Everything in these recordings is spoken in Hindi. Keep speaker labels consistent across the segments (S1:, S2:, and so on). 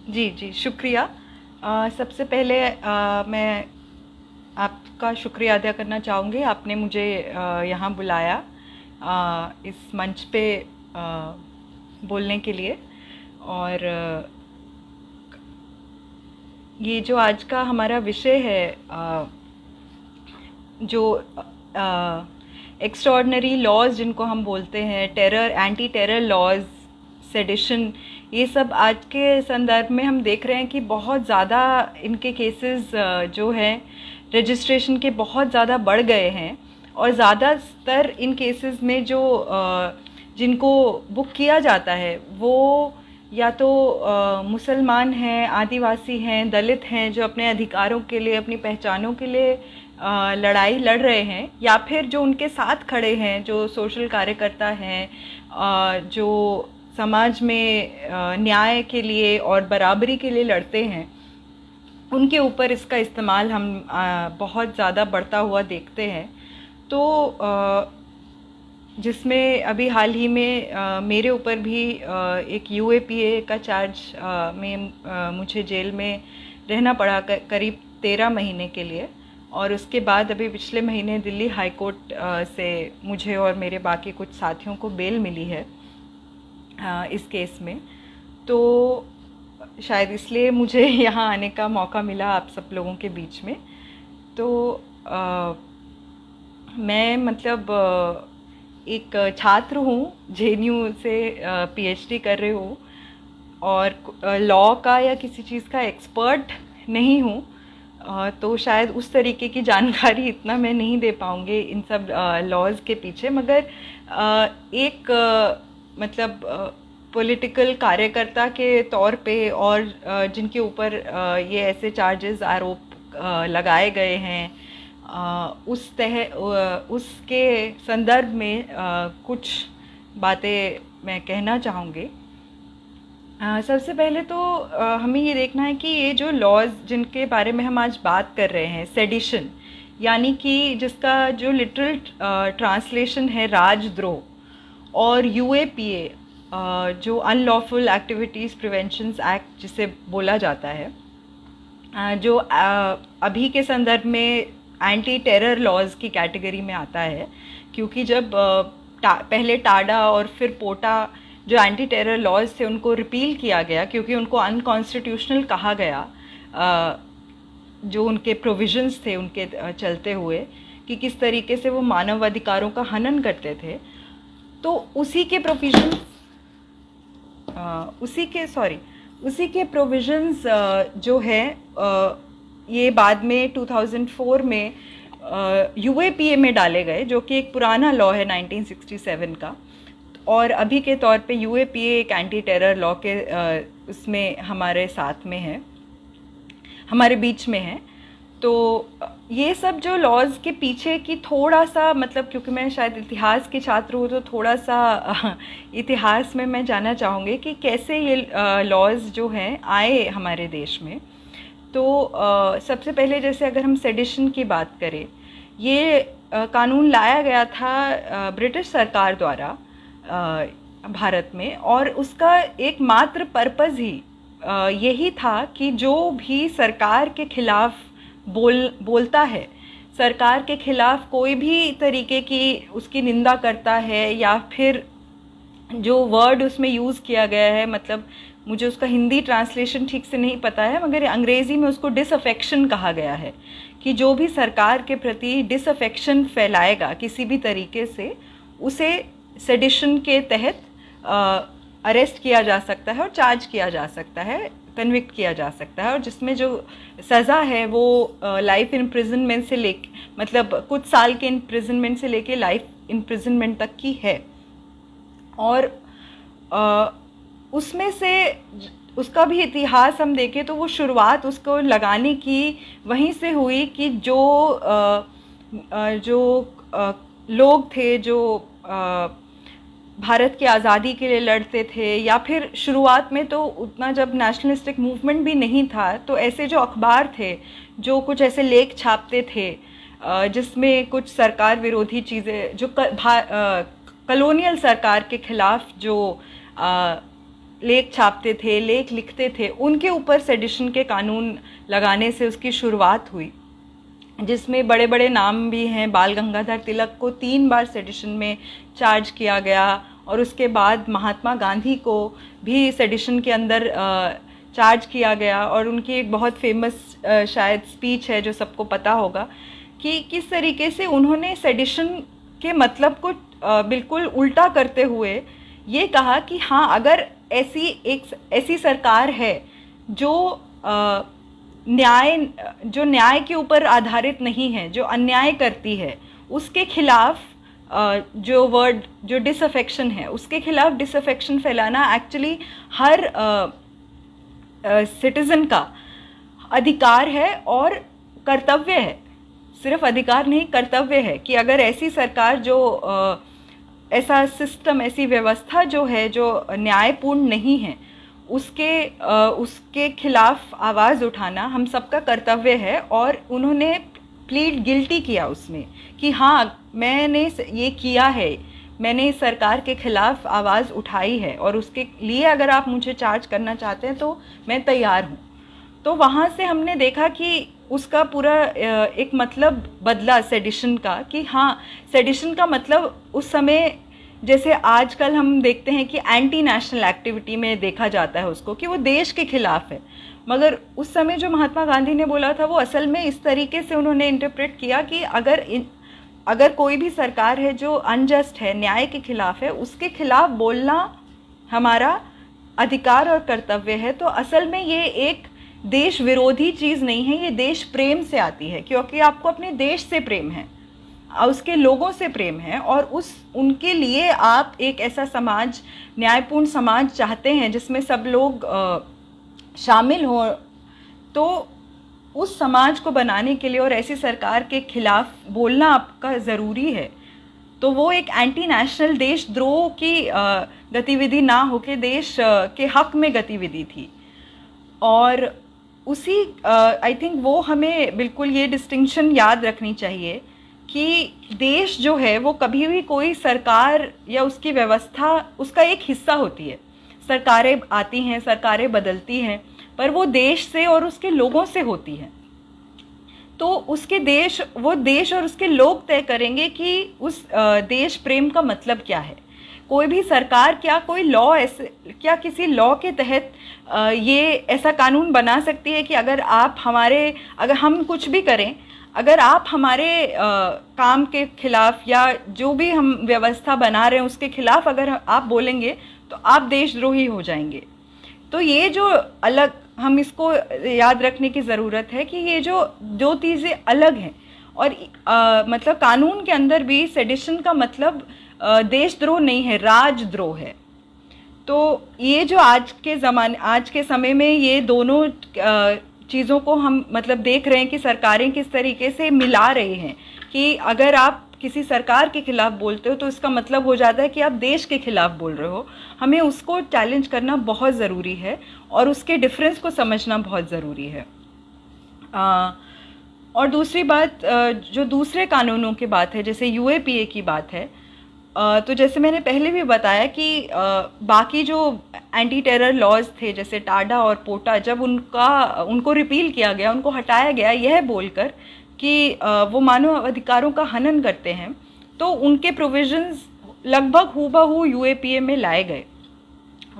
S1: जी, जी, शुक्रिया। सबसे पहले मैं आपका शुक्रिया अदा करना चाहूँगी, आपने मुझे यहाँ बुलाया इस मंच पे बोलने के लिए। और ये जो आज का हमारा विषय है, जो एक्स्ट्राऑर्डिनरी लॉज जिनको हम बोलते हैं, terror, anti terror laws, sedition, ये सब आज के संदर्भ में हम देख रहे हैं कि बहुत ज़्यादा इनके केसेस जो हैं रजिस्ट्रेशन के बहुत ज़्यादा बढ़ गए हैं। और ज़्यादातर इन केसेस में जो जिनको बुक किया जाता है वो या तो मुसलमान हैं, आदिवासी हैं, दलित हैं, जो अपने अधिकारों के लिए, अपनी पहचानों के लिए लड़ाई लड़ रहे हैं, या फिर जो उनके साथ खड़े हैं, जो सोशल कार्यकर्ता हैं, जो समाज में न्याय के लिए और बराबरी के लिए लड़ते हैं, उनके ऊपर इसका इस्तेमाल हम बहुत ज़्यादा बढ़ता हुआ देखते हैं। तो जिसमें अभी हाल ही में मेरे ऊपर भी एक यूएपीए का चार्ज में मुझे जेल में रहना पड़ा करीब 13 महीने के लिए। और उसके बाद अभी पिछले महीने दिल्ली हाई कोर्ट से मुझे और मेरे बाकी कुछ साथियों को बेल मिली है इस केस में। तो शायद इसलिए मुझे यहाँ आने का मौका मिला आप सब लोगों के बीच में। तो मैं मतलब एक छात्र हूँ, जेएनयू से पीएचडी कर रही हूँ, और लॉ का या किसी चीज़ का एक्सपर्ट नहीं हूँ। तो शायद उस तरीके की जानकारी इतना मैं नहीं दे पाऊँगी इन सब लॉज के पीछे, मगर एक मतलब पॉलिटिकल कार्यकर्ता के तौर पे, और जिनके ऊपर ये ऐसे चार्जेस, आरोप लगाए गए हैं, उसके संदर्भ में कुछ बातें मैं कहना चाहूँगी। सबसे पहले तो हमें ये देखना है कि ये जो लॉज जिनके बारे में हम आज बात कर रहे हैं, सेडिशन, यानी कि जिसका जो लिटरल ट्रांसलेशन है राजद्रोह, और यूएपीए जो अनलॉफुल एक्टिविटीज़ प्रिवेंशन एक्ट जिसे बोला जाता है, जो अभी के संदर्भ में एंटी टेरर लॉज की कैटेगरी में आता है। क्योंकि जब पहले टाडा और फिर पोटा जो एंटी टेरर लॉज थे उनको रिपील किया गया, क्योंकि उनको अनकॉन्स्टिट्यूशनल कहा गया, जो उनके प्रोविजंस थे उनके चलते हुए, कि किस तरीके से वो मानव अधिकारों का हनन करते थे। तो उसी के प्रोविजंस जो है ये बाद में 2004 में यूएपीए में डाले गए, जो कि एक पुराना लॉ है 1967 का। और अभी के तौर पे यूएपीए एक एंटी टेरर लॉ के उसमें हमारे साथ में है, हमारे बीच में है। तो ये सब जो लॉज के पीछे की थोड़ा सा, मतलब क्योंकि मैं शायद इतिहास की छात्र हूँ, तो थोड़ा सा इतिहास में मैं जानना चाहूँगी कि कैसे ये लॉज जो हैं आए हमारे देश में। तो सबसे पहले जैसे अगर हम सेडिशन की बात करें, ये कानून लाया गया था ब्रिटिश सरकार द्वारा भारत में, और उसका एकमात्र पर्पज़ ही यही था कि जो भी सरकार के खिलाफ बोलता है, सरकार के खिलाफ कोई भी तरीके की उसकी निंदा करता है, या फिर जो वर्ड उसमें यूज़ किया गया है, मतलब मुझे उसका हिंदी ट्रांसलेशन ठीक से नहीं पता है, मगर अंग्रेज़ी में उसको डिसअफेक्शन कहा गया है, कि जो भी सरकार के प्रति डिसअफेक्शन फैलाएगा किसी भी तरीके से, उसे सेडिशन के तहत अरेस्ट किया जा सकता है और चार्ज किया जा सकता है, कन्विक्ट किया जा सकता है, और जिसमें जो सज़ा है वो लाइफ इम्प्रिजनमेंट से लेके, मतलब कुछ साल के इम्प्रिजनमेंट से लेके लाइफ इम्प्रिजनमेंट तक की है। और उसमें से उसका भी इतिहास हम देखें तो वो शुरुआत उसको लगाने की वहीं से हुई, कि जो लोग थे जो भारत की आज़ादी के लिए लड़ते थे, या फिर शुरुआत में तो उतना जब नेशनलिस्टिक मूवमेंट भी नहीं था, तो ऐसे जो अखबार थे जो कुछ ऐसे लेख छापते थे जिसमें कुछ सरकार विरोधी चीज़ें, जो कलोनियल सरकार के खिलाफ जो लेख छापते थे, लेख लिखते थे, उनके ऊपर सेडिशन के कानून लगाने से उसकी शुरुआत हुई, जिसमें बड़े बड़े नाम भी हैं। बाल गंगाधर तिलक को 3 बार सेडिशन में चार्ज किया गया, और उसके बाद महात्मा गांधी को भी सेडिशन के अंदर चार्ज किया गया। और उनकी एक बहुत फेमस शायद स्पीच है जो सबको पता होगा कि किस तरीके से उन्होंने सेडिशन के मतलब को बिल्कुल उल्टा करते हुए ये कहा कि हाँ, अगर ऐसी सरकार है जो न्याय के ऊपर आधारित नहीं है, जो अन्याय करती है, उसके खिलाफ जो डिसअफेक्शन है, उसके खिलाफ डिसअफेक्शन फैलाना एक्चुअली हर सिटीज़न का अधिकार है और कर्तव्य है। सिर्फ अधिकार नहीं, कर्तव्य है कि अगर ऐसी सरकार जो ऐसा सिस्टम, ऐसी व्यवस्था जो है जो न्यायपूर्ण नहीं है, उसके खिलाफ आवाज़ उठाना हम सबका कर्तव्य है। और उन्होंने प्लीड गिल्टी किया उसमें कि हाँ, मैंने ये किया है, मैंने इस सरकार के खिलाफ आवाज़ उठाई है, और उसके लिए अगर आप मुझे चार्ज करना चाहते हैं तो मैं तैयार हूँ। तो वहाँ से हमने देखा कि उसका पूरा एक मतलब बदला सेडिशन का, कि हाँ, सेडिशन का मतलब उस समय, जैसे आजकल हम देखते हैं कि एंटी नेशनल एक्टिविटी में देखा जाता है उसको, कि वो देश के खिलाफ है, मगर उस समय जो महात्मा गांधी ने बोला था वो असल में इस तरीके से उन्होंने इंटरप्रेट किया कि अगर कोई भी सरकार है जो अनजस्ट है, न्याय के खिलाफ है, उसके खिलाफ बोलना हमारा अधिकार और कर्तव्य है। तो असल में ये एक देश विरोधी चीज़ नहीं है, ये देश प्रेम से आती है, क्योंकि आपको अपने देश से प्रेम है, उसके लोगों से प्रेम है, और उनके लिए आप एक ऐसा समाज, न्यायपूर्ण समाज चाहते हैं जिसमें सब लोग शामिल हों। तो उस समाज को बनाने के लिए और ऐसी सरकार के खिलाफ बोलना आपका ज़रूरी है। तो वो एक एंटी नेशनल, देशद्रोह की गतिविधि ना होके देश के हक में गतिविधि थी। और उसी आई थिंक वो हमें बिल्कुल ये डिस्टिंक्शन याद रखनी चाहिए कि देश जो है वो कभी भी कोई सरकार या उसकी व्यवस्था उसका एक हिस्सा होती है। सरकारें आती हैं, सरकारें बदलती हैं, पर वो देश से और उसके लोगों से होती हैं। तो वो देश और उसके लोग तय करेंगे कि उस देश प्रेम का मतलब क्या है। कोई भी सरकार क्या कोई लॉ क्या किसी लॉ के तहत ये ऐसा कानून बना सकती है कि अगर हम कुछ भी करें, अगर आप हमारे काम के खिलाफ या जो भी हम व्यवस्था बना रहे हैं उसके खिलाफ अगर आप बोलेंगे तो आप देशद्रोही हो जाएंगे। तो ये जो अलग, हम इसको याद रखने की ज़रूरत है कि ये जो दो चीज़ें अलग हैं। और मतलब कानून के अंदर भी सेडिशन का मतलब देशद्रोह नहीं है, राजद्रोह है। तो ये जो आज के समय में ये दोनों चीज़ों को हम मतलब देख रहे हैं कि सरकारें किस तरीके से मिला रही हैं कि अगर आप किसी सरकार के खिलाफ बोलते हो तो इसका मतलब हो जाता है कि आप देश के खिलाफ बोल रहे हो। हमें उसको चैलेंज करना बहुत ज़रूरी है और उसके डिफरेंस को समझना बहुत ज़रूरी है। और दूसरी बात, जो दूसरे कानूनों की बात है, जैसे यूएपीए की बात है, तो जैसे मैंने पहले भी बताया कि बाकी जो एंटी टेरर लॉज थे जैसे टाडा और पोटा, जब उनको रिपील किया गया, उनको हटाया गया यह बोलकर कि वो मानव अधिकारों का हनन करते हैं, तो उनके प्रोविजंस लगभग हूबहू यूएपीए में लाए गए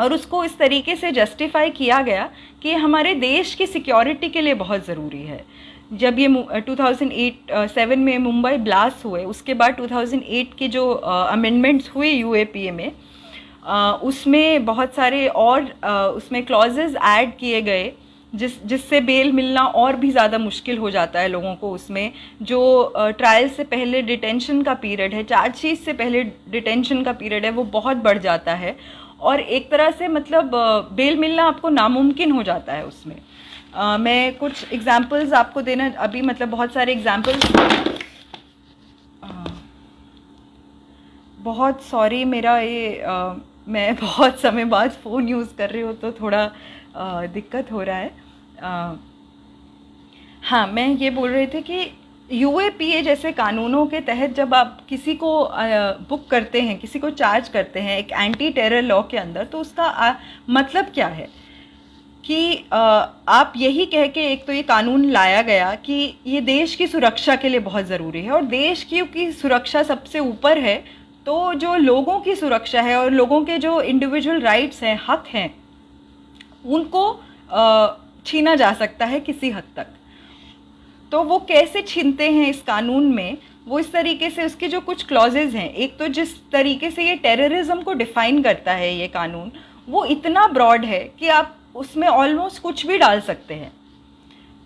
S1: और उसको इस तरीके से जस्टिफाई किया गया कि हमारे देश की सिक्योरिटी के लिए बहुत ज़रूरी है। जब ये 2007 में मुंबई ब्लास्ट हुए, उसके बाद 2008 के जो अमेंडमेंट्स हुए यूएपीए में, उसमें बहुत सारे और उसमें क्लॉजेज ऐड किए गए जिससे बेल मिलना और भी ज़्यादा मुश्किल हो जाता है लोगों को। उसमें जो ट्रायल से पहले डिटेंशन का पीरियड है, चार्जशीट से पहले डिटेंशन का पीरियड है, वो बहुत बढ़ जाता है और एक तरह से मतलब बेल मिलना आपको नामुमकिन हो जाता है उसमें। मैं कुछ एग्जांपल्स आपको देना, अभी मतलब बहुत सारे एग्जांपल्स, बहुत सॉरी मेरा ये मैं बहुत समय बाद फ़ोन यूज़ कर रही हूँ तो थोड़ा दिक्कत हो रहा है। हाँ, मैं ये बोल रही थी कि यूएपीए जैसे कानूनों के तहत जब आप किसी को बुक करते हैं, किसी को चार्ज करते हैं एक एंटी टेरर लॉ के अंदर, तो उसका मतलब क्या है कि आप यही कह के एक तो ये कानून लाया गया कि ये देश की सुरक्षा के लिए बहुत ज़रूरी है, और देश की सुरक्षा सबसे ऊपर है, तो जो लोगों की सुरक्षा है और लोगों के जो इंडिविजुअल राइट्स हैं, हक हैं, उनको छीना जा सकता है किसी हद तक। तो वो कैसे छीनते हैं इस कानून में, वो इस तरीके से उसके जो कुछ क्लॉजेज हैं, एक तो जिस तरीके से ये टेररिज्म को डिफ़ाइन करता है ये कानून, वो इतना ब्रॉड है कि आप उसमें ऑलमोस्ट कुछ भी डाल सकते हैं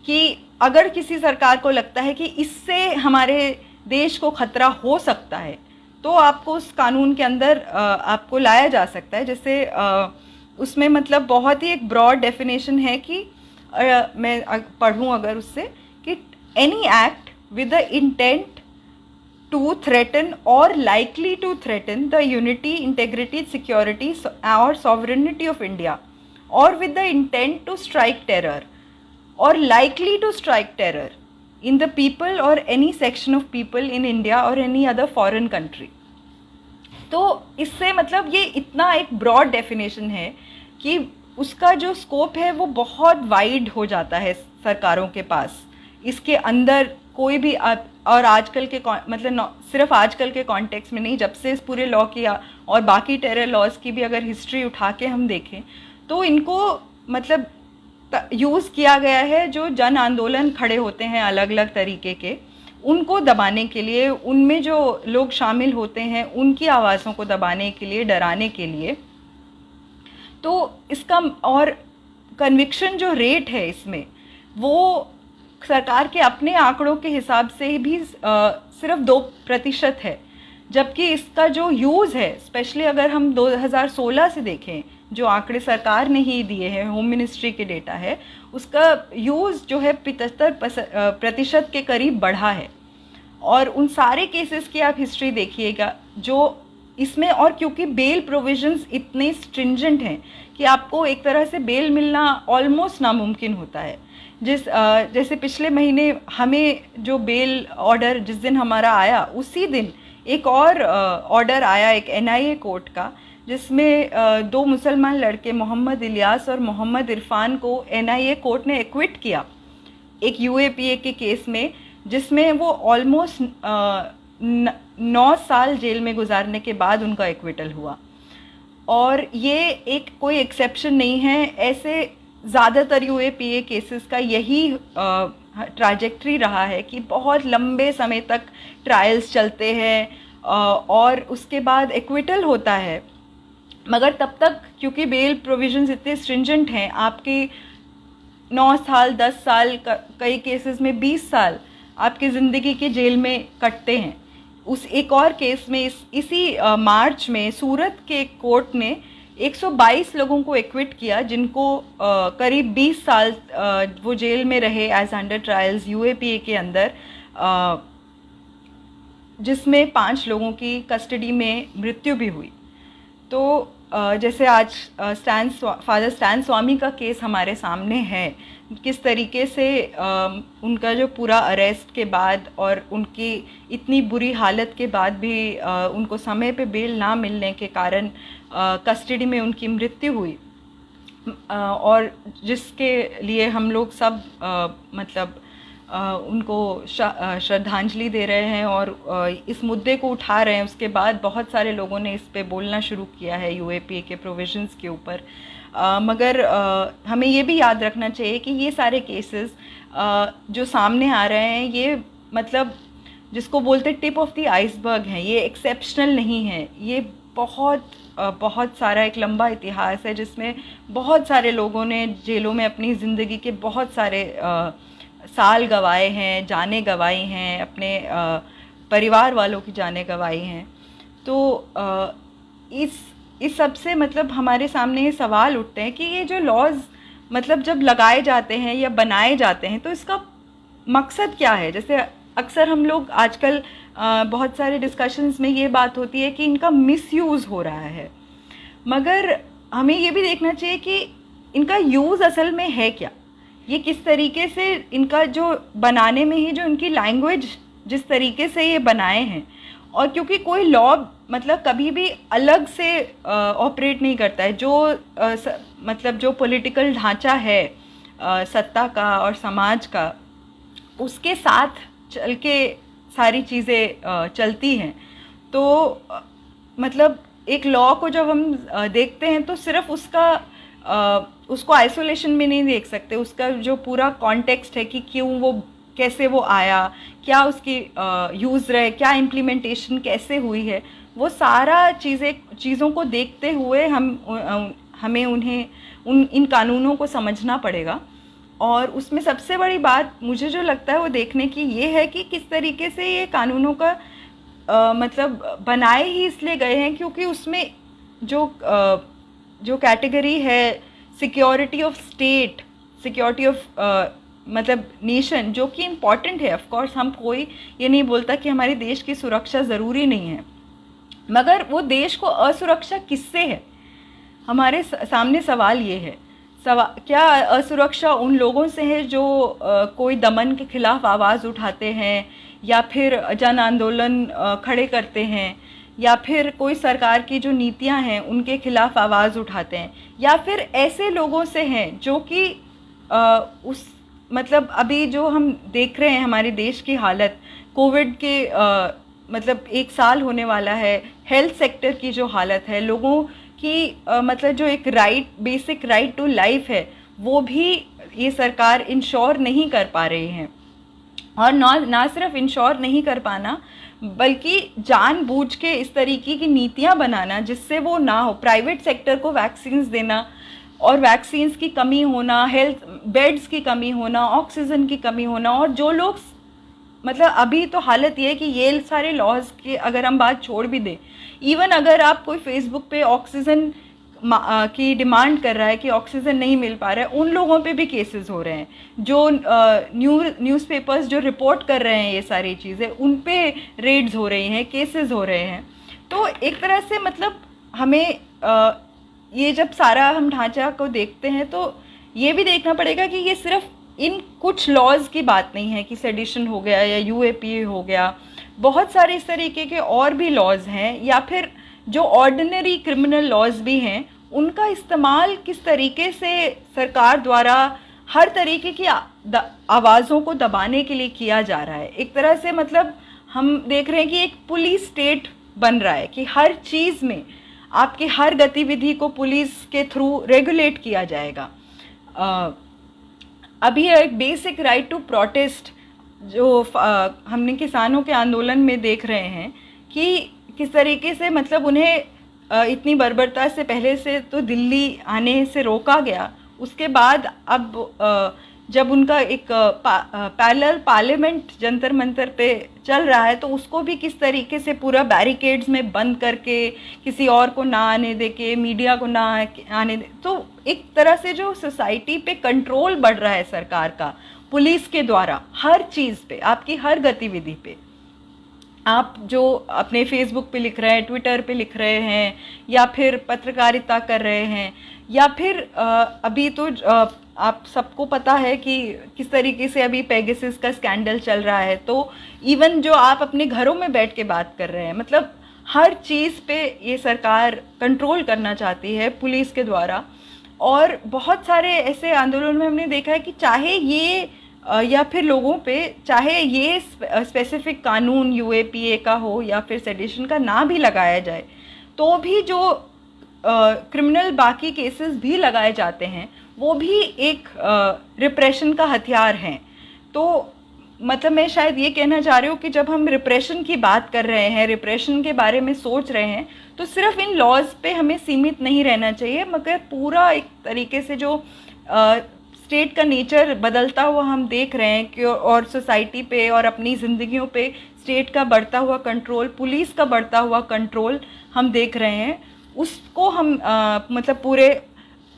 S1: कि अगर किसी सरकार को लगता है कि इससे हमारे देश को खतरा हो सकता है, तो आपको उस कानून के अंदर आपको लाया जा सकता है। जैसे उसमें मतलब बहुत ही एक ब्रॉड डेफिनेशन है कि मैं पढ़ूँ अगर उससे, कि any act with the intent to threaten or likely to threaten the unity, integrity, security or sovereignty of India, or with the intent to strike terror or likely to strike terror in the people or any section of people in India or any other foreign country। तो इससे मतलब ये इतना एक ब्रॉड डेफिनेशन है कि उसका जो स्कोप है वो बहुत वाइड हो जाता है सरकारों के पास। इसके अंदर कोई भी और आजकल के मतलब सिर्फ आजकल के कॉन्टेक्स्ट में नहीं, जब से इस पूरे लॉ किया और बाकी टेरर लॉज की भी अगर हिस्ट्री उठा के हम देखें तो इनको मतलब यूज़ किया गया है। जो जन आंदोलन खड़े होते हैं अलग अलग तरीके के, उनको दबाने के लिए, उनमें जो लोग शामिल होते हैं उनकी आवाज़ों को दबाने के लिए, डराने के लिए। तो इसका और कन्विक्शन जो रेट है इसमें, वो सरकार के अपने आंकड़ों के हिसाब से भी सिर्फ 2% है, जबकि इसका जो यूज़ है, स्पेशली अगर हम 2016 से देखें, जो आंकड़े सरकार ने ही दिए हैं, होम मिनिस्ट्री के डेटा है, उसका यूज़ जो है 75% के करीब बढ़ा है। और उन सारे केसेस की आप हिस्ट्री देखिएगा जो इसमें, और क्योंकि बेल प्रोविजंस इतने स्ट्रिंजेंट हैं कि आपको एक तरह से बेल मिलना ऑलमोस्ट नामुमकिन होता है। जैसे पिछले महीने हमें जो बेल ऑर्डर जिस दिन हमारा आया, उसी दिन एक और ऑर्डर आया एक एनआईए कोर्ट का, जिसमें 2 मुसलमान लड़के मोहम्मद इलियास और मोहम्मद इरफान को एनआईए कोर्ट ने एक्विट किया एक यूएपीए के केस में, जिसमें वो ऑलमोस्ट 9 साल जेल में गुजारने के बाद उनका एक्विटल हुआ। और ये एक कोई एक्सेप्शन नहीं है, ऐसे ज़्यादातर यूएपीए केसेस का यही ट्रैजेक्टरी रहा है कि बहुत लंबे समय तक ट्रायल्स चलते हैं और उसके बाद एक्विटल होता है, मगर तब तक क्योंकि बेल प्रोविजंस इतने स्ट्रिंजेंट हैं, आपके 9 साल, 10 साल, कई केसेस में 20 साल आपकी ज़िंदगी के जेल में कटते हैं। उस एक और केस में इसी मार्च में सूरत के कोर्ट ने 122 लोगों को एक्विट किया, जिनको करीब 20 साल वो जेल में रहे एज अंडर ट्रायल्स यूएपीए के अंदर, जिसमें 5 लोगों की कस्टडी में मृत्यु भी हुई। तो जैसे आज फादर स्टैन स्वामी का केस हमारे सामने है, किस तरीके से उनका जो पूरा अरेस्ट के बाद और उनकी इतनी बुरी हालत के बाद भी उनको समय पे बेल ना मिलने के कारण कस्टडी में उनकी मृत्यु हुई, और जिसके लिए हम लोग सब मतलब उनको श्रद्धांजलि दे रहे हैं और इस मुद्दे को उठा रहे हैं। उसके बाद बहुत सारे लोगों ने इस पे बोलना शुरू किया है यूएपीए के प्रोविजंस के ऊपर, मगर हमें ये भी याद रखना चाहिए कि ये सारे केसेस जो सामने आ रहे हैं, ये मतलब जिसको बोलते टिप ऑफ द आइसबर्ग हैं, ये एक्सेप्शनल नहीं है। ये बहुत सारा एक लंबा इतिहास है जिसमें बहुत सारे लोगों ने जेलों में अपनी ज़िंदगी के बहुत सारे साल गवाए हैं, जानें गवाई हैं, अपने परिवार वालों की जानें गवाई हैं। तो इस सब से मतलब हमारे सामने ये सवाल उठते हैं कि ये जो लॉज मतलब जब लगाए जाते हैं या बनाए जाते हैं तो इसका मकसद क्या है। जैसे अक्सर हम लोग आजकल बहुत सारे डिस्कशंस में ये बात होती है कि इनका मिसयूज़ हो रहा है, मगर हमें ये भी देखना चाहिए कि इनका यूज़ असल में है क्या। ये किस तरीके से इनका जो बनाने में ही जो इनकी लैंग्वेज जिस तरीके से ये बनाए हैं, और क्योंकि कोई लॉ मतलब कभी भी अलग से ऑपरेट नहीं करता है, जो मतलब जो पॉलिटिकल ढांचा है सत्ता का और समाज का, उसके साथ चल के सारी चीज़ें चलती हैं। तो मतलब एक लॉ को जब हम देखते हैं तो सिर्फ उसको आइसोलेशन में नहीं देख सकते, उसका जो पूरा कॉन्टेक्स्ट है कि क्यों वो, कैसे वो आया, क्या उसकी यूज़ रहे, क्या इम्प्लीमेंटेशन कैसे हुई है, वो सारा चीज़ों को देखते हुए हमें इन कानूनों को समझना पड़ेगा। और उसमें सबसे बड़ी बात मुझे जो लगता है वो देखने की ये है कि किस तरीके से ये कानूनों का मतलब बनाए ही इसलिए गए हैं क्योंकि उसमें जो कैटेगरी है security of state, security of मतलब नेशन, जो कि इम्पॉर्टेंट है। ऑफ कोर्स हम कोई ये नहीं बोलता कि हमारे देश की सुरक्षा ज़रूरी नहीं है, मगर वो देश को असुरक्षा किससे है, हमारे सामने सवाल ये है। क्या असुरक्षा उन लोगों से है जो कोई दमन के खिलाफ आवाज़ उठाते हैं या फिर जन आंदोलन खड़े करते हैं, या फिर कोई सरकार की जो नीतियां हैं उनके खिलाफ आवाज़ उठाते हैं, या फिर ऐसे लोगों से हैं जो कि उस मतलब अभी जो हम देख रहे हैं हमारे देश की हालत, कोविड के मतलब 1 साल होने वाला है, हेल्थ सेक्टर की जो हालत है, लोगों की मतलब जो एक बेसिक राइट टू लाइफ है वो भी ये सरकार इंश्योर नहीं कर पा रही है। और ना सिर्फ इंश्योर नहीं कर पाना, बल्कि जानबूझ के इस तरीके की नीतियां बनाना जिससे वो ना हो। प्राइवेट सेक्टर को वैक्सीन्स देना, और वैक्सीन्स की कमी होना, हेल्थ बेड्स की कमी होना, ऑक्सीजन की कमी होना, और जो लोग मतलब अभी तो हालत ये है कि ये सारे लॉज की अगर हम बात छोड़ भी दें, इवन अगर आप कोई फेसबुक पे ऑक्सीजन की डिमांड कर रहा है कि ऑक्सीजन नहीं मिल पा रहा है, उन लोगों पे भी केसेस हो रहे हैं। जो न्यूज़पेपर्स जो रिपोर्ट कर रहे हैं ये सारी चीज़ें, उन पे रेड्स हो रही हैं, केसेस हो रहे हैं। तो एक तरह से मतलब हमें ये जब सारा हम ढांचा को देखते हैं तो ये भी देखना पड़ेगा कि ये सिर्फ इन कुछ लॉज की बात नहीं है कि सेडिशन हो गया या यूएपीए हो गया, बहुत सारे इस तरीके के और भी लॉज हैं, या फिर जो ऑर्डिनरी क्रिमिनल लॉज भी हैं, उनका इस्तेमाल किस तरीके से सरकार द्वारा हर तरीके की आवाज़ों को दबाने के लिए किया जा रहा है। एक तरह से मतलब हम देख रहे हैं कि एक पुलिस स्टेट बन रहा है कि हर चीज़ में आपकी हर गतिविधि को पुलिस के थ्रू रेगुलेट किया जाएगा। अभी एक बेसिक राइट टू प्रोटेस्ट जो हमने किसानों के आंदोलन में देख रहे हैं कि किस तरीके से मतलब उन्हें इतनी बर्बरता से पहले से तो दिल्ली आने से रोका गया, उसके बाद अब जब उनका एक पैरेलल पार्लियामेंट जंतर मंतर पे चल रहा है तो उसको भी किस तरीके से पूरा बैरिकेड्स में बंद करके किसी और को ना आने दे के, मीडिया को ना आने दे, तो एक तरह से जो सोसाइटी पे कंट्रोल बढ़ रहा है सरकार का पुलिस के द्वारा हर चीज़ पे, आपकी हर गतिविधि पे। आप जो अपने फेसबुक पे लिख रहे हैं, ट्विटर पे लिख रहे हैं, या फिर पत्रकारिता कर रहे हैं, या फिर अभी तो आप सबको पता है कि किस तरीके से अभी पेगासस का स्कैंडल चल रहा है, तो इवन जो आप अपने घरों में बैठ के बात कर रहे हैं, मतलब हर चीज़ पे ये सरकार कंट्रोल करना चाहती है पुलिस के द्वारा। और बहुत सारे ऐसे आंदोलन में हमने देखा है कि चाहे ये या फिर लोगों पे चाहे ये स्पेसिफिक कानून यूएपीए का हो या फिर सेडिशन का ना भी लगाया जाए, तो भी जो क्रिमिनल बाकी केसेस भी लगाए जाते हैं वो भी एक रिप्रेशन का हथियार हैं। तो मतलब मैं शायद ये कहना चाह रही हूँ कि जब हम रिप्रेशन की बात कर रहे हैं, रिप्रेशन के बारे में सोच रहे हैं, तो सिर्फ इन लॉज पे हमें सीमित नहीं रहना चाहिए, मगर पूरा एक तरीके से जो स्टेट का नेचर बदलता हुआ हम देख रहे हैं कि और सोसाइटी पे और अपनी ज़िंदगियों पे स्टेट का बढ़ता हुआ कंट्रोल, पुलिस का बढ़ता हुआ कंट्रोल हम देख रहे हैं, उसको हम मतलब पूरे,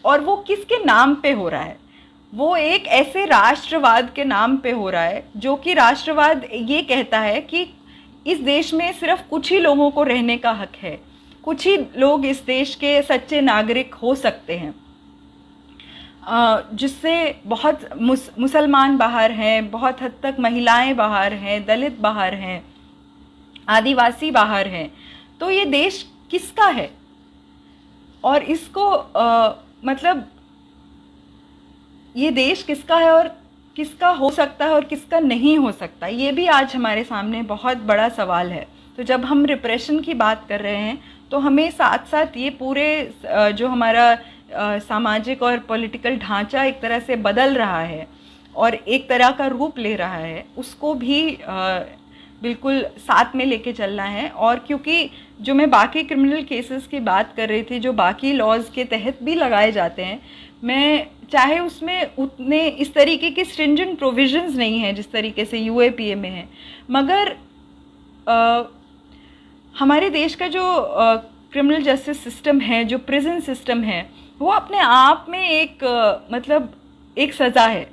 S1: और वो किसके नाम पे हो रहा है, वो एक ऐसे राष्ट्रवाद के नाम पे हो रहा है जो कि राष्ट्रवाद ये कहता है कि इस देश में सिर्फ कुछ ही लोगों को रहने का हक है, कुछ ही लोग इस देश के सच्चे नागरिक हो सकते हैं। जिससे बहुत मुसलमान बाहर हैं, बहुत हद तक महिलाएं बाहर हैं, दलित बाहर हैं, आदिवासी बाहर हैं। तो ये देश किसका है? और इसको मतलब ये देश किसका है और किसका हो सकता है और किसका नहीं हो सकता, ये भी आज हमारे सामने बहुत बड़ा सवाल है। तो जब हम रिप्रेशन की बात कर रहे हैं तो हमें साथ साथ ये पूरे जो हमारा सामाजिक और पॉलिटिकल ढांचा एक तरह से बदल रहा है और एक तरह का रूप ले रहा है, उसको भी बिल्कुल साथ में लेके चलना है। और क्योंकि जो मैं बाकी क्रिमिनल केसेस की बात कर रही थी, जो बाकी लॉज के तहत भी लगाए जाते हैं, मैं चाहे उसमें उतने इस तरीके के स्ट्रिंजेंट प्रोविजंस नहीं हैं जिस तरीके से यूएपीए में है, मगर हमारे देश का जो क्रिमिनल जस्टिस सिस्टम है, जो प्रिजन सिस्टम है, वो अपने आप में एक मतलब एक सज़ा है।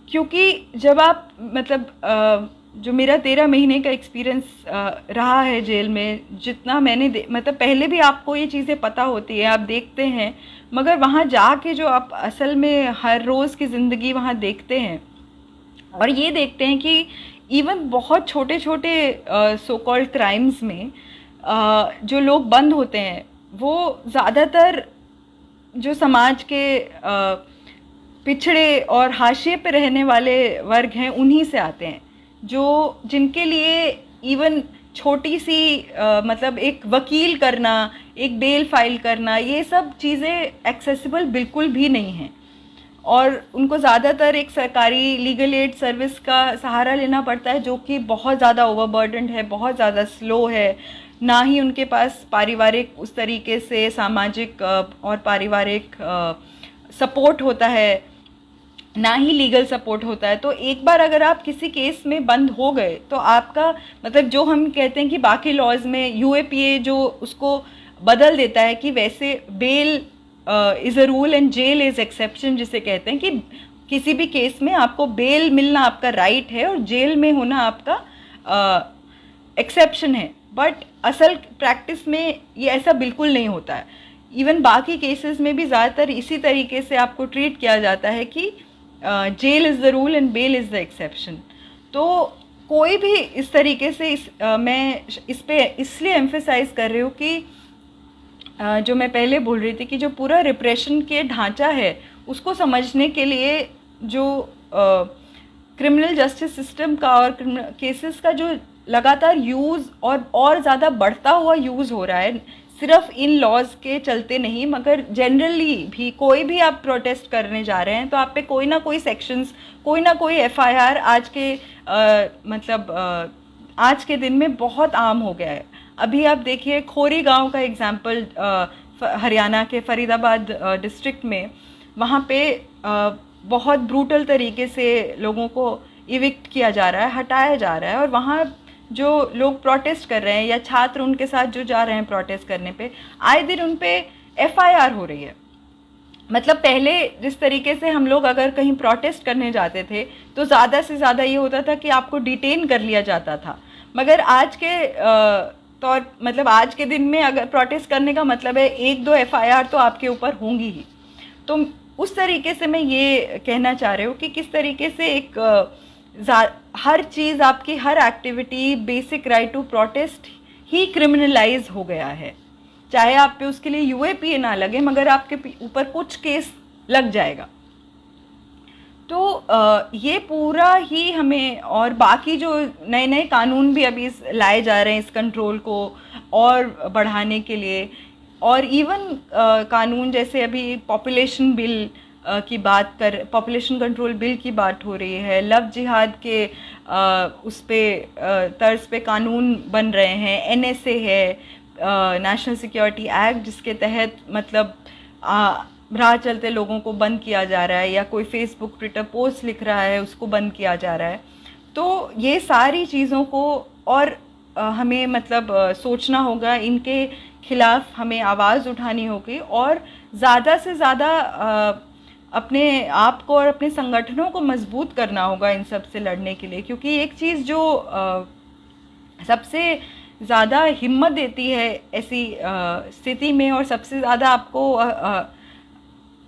S1: क्योंकि जब आप मतलब जो मेरा 13 महीने का एक्सपीरियंस रहा है जेल में, जितना मैंने मतलब पहले भी आपको ये चीज़ें पता होती है, आप देखते हैं, मगर वहाँ जाके जो आप असल में हर रोज़ की ज़िंदगी वहाँ देखते हैं और ये देखते हैं कि इवन बहुत छोटे छोटे सो कॉल्ड क्राइम्स में जो लोग बंद होते हैं, वो ज़्यादातर जो समाज के पिछड़े और हाशिए पे रहने वाले वर्ग हैं, उन्हीं से आते हैं, जो जिनके लिए इवन छोटी सी मतलब एक वकील करना, एक बेल फाइल करना, ये सब चीज़ें एक्सेसिबल बिल्कुल भी नहीं हैं। और उनको ज़्यादातर एक सरकारी लीगल एड सर्विस का सहारा लेना पड़ता है, जो कि बहुत ज़्यादा ओवरबर्डनड है, बहुत ज़्यादा स्लो है। ना ही उनके पास पारिवारिक उस तरीके से सामाजिक और पारिवारिक सपोर्ट होता है, ना ही लीगल सपोर्ट होता है। तो एक बार अगर आप किसी केस में बंद हो गए तो आपका मतलब जो हम कहते हैं कि बाकी लॉज में यूएपीए जो उसको बदल देता है कि वैसे bail is a rule and jail is exception, जिसे कहते हैं कि किसी भी केस में आपको बेल मिलना आपका राइट है और जेल में होना आपका एक्सेप्शन है। बट असल प्रैक्टिस में ये ऐसा बिल्कुल नहीं होता है। इवन बाकी केसेस में भी ज़्यादातर इसी तरीके से आपको ट्रीट किया जाता है कि jail is the rule and bail is the exception. तो कोई भी इस तरीके से मैं इस पे इसलिए एम्फेसाइज कर रही हूँ कि जो मैं पहले बोल रही थी कि जो पूरा रिप्रेशन के ढांचा है, उसको समझने के लिए जो क्रिमिनल जस्टिस सिस्टम का और क्रिमिनल केसेस का जो लगातार यूज़ और ज़्यादा बढ़ता हुआ यूज़ हो रहा है, सिर्फ इन लॉज के चलते नहीं, मगर जनरली भी कोई भी आप प्रोटेस्ट करने जा रहे हैं तो आप पे कोई ना कोई सेक्शंस, कोई ना कोई एफआईआर आज के आज के दिन में बहुत आम हो गया है। अभी आप देखिए खोरी गांव का एग्जाम्पल, हरियाणा के फरीदाबाद डिस्ट्रिक्ट में, वहाँ पे बहुत ब्रूटल तरीके से लोगों को इविक्ट किया जा रहा है, हटाया जा रहा है। और वहाँ जो लोग प्रोटेस्ट कर रहे हैं या छात्र उनके साथ जो जा रहे हैं प्रोटेस्ट करने पे, आए दिन उन पे एफआईआर हो रही है। मतलब पहले जिस तरीके से हम लोग अगर कहीं प्रोटेस्ट करने जाते थे तो ज़्यादा से ज़्यादा ये होता था कि आपको डिटेन कर लिया जाता था, मगर आज के मतलब आज के दिन में अगर प्रोटेस्ट करने का मतलब है 1-2 एफआईआर तो आपके ऊपर होंगी ही। तो उस तरीके से मैं ये कहना चाह रही हूँ कि किस तरीके से एक हर चीज़, आपकी हर activity, basic right to protest ही क्रिमिनलाइज हो गया है। चाहे आप पे उसके लिए यूएपीए ना लगे, मगर आपके ऊपर कुछ केस लग जाएगा। तो ये पूरा ही हमें, और बाकी जो नए नए कानून भी अभी लाए जा रहे हैं इस कंट्रोल को और बढ़ाने के लिए, और इवन कानून जैसे अभी पॉपुलेशन बिल की बात कर, पॉपुलेशन कंट्रोल बिल की बात हो रही है, लव जिहाद के उस पे तर्ज पे कानून बन रहे हैं, एनएसए है, नेशनल सिक्योरिटी एक्ट, जिसके तहत मतलब राह चलते लोगों को बंद किया जा रहा है, या कोई फेसबुक ट्विटर पोस्ट लिख रहा है उसको बंद किया जा रहा है। तो ये सारी चीज़ों को और हमें मतलब सोचना होगा, इनके खिलाफ हमें आवाज़ उठानी होगी और ज़्यादा से ज़्यादा अपने आप को और अपने संगठनों को मजबूत करना होगा इन सब से लड़ने के लिए। क्योंकि एक चीज़ जो सबसे ज़्यादा हिम्मत देती है ऐसी स्थिति में, और सबसे ज़्यादा आपको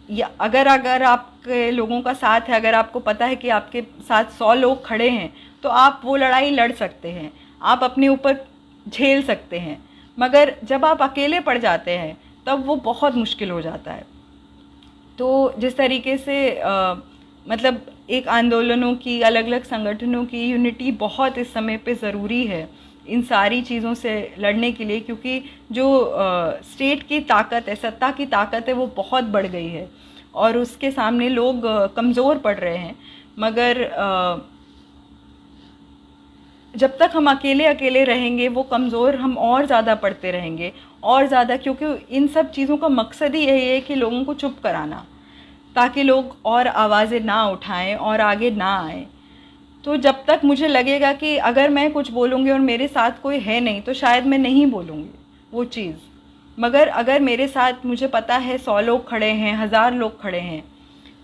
S1: या अगर अगर आपके लोगों का साथ है, अगर आपको पता है कि आपके साथ 100 लोग खड़े हैं, तो आप वो लड़ाई लड़ सकते हैं, आप अपने ऊपर झेल सकते हैं। मगर जब आप अकेले पड़ जाते हैं तब वो बहुत मुश्किल हो जाता है। तो जिस तरीके से मतलब एक आंदोलनों की, अलग अलग संगठनों की यूनिटी बहुत इस समय पे ज़रूरी है इन सारी चीज़ों से लड़ने के लिए, क्योंकि जो स्टेट की ताकत है, सत्ता की ताकत है, वो बहुत बढ़ गई है और उसके सामने लोग कमज़ोर पड़ रहे हैं। मगर जब तक हम अकेले अकेले रहेंगे वो कमज़ोर हम और ज़्यादा पड़ते रहेंगे और ज़्यादा, क्योंकि इन सब चीज़ों का मकसद ही यही है कि लोगों को चुप कराना, ताकि लोग और आवाज़ें ना उठाएं और आगे ना आएं। तो जब तक मुझे लगेगा कि अगर मैं कुछ बोलूँगी और मेरे साथ कोई है नहीं, तो शायद मैं नहीं बोलूँगी वो चीज़। मगर अगर मेरे साथ मुझे पता है 100 लोग खड़े हैं, 1000 लोग खड़े हैं,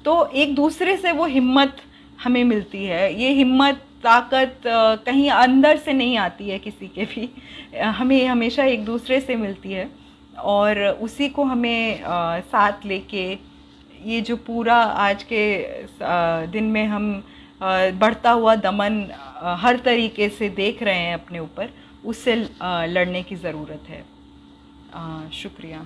S1: तो एक दूसरे से वो हिम्मत हमें मिलती है। ये हिम्मत, ताकत कहीं अंदर से नहीं आती है किसी के भी, हमें हमेशा एक दूसरे से मिलती है। और उसी को हमें साथ लेके ये जो पूरा आज के दिन में हम बढ़ता हुआ दमन हर तरीके से देख रहे हैं अपने ऊपर, उससे लड़ने की ज़रूरत है। शुक्रिया।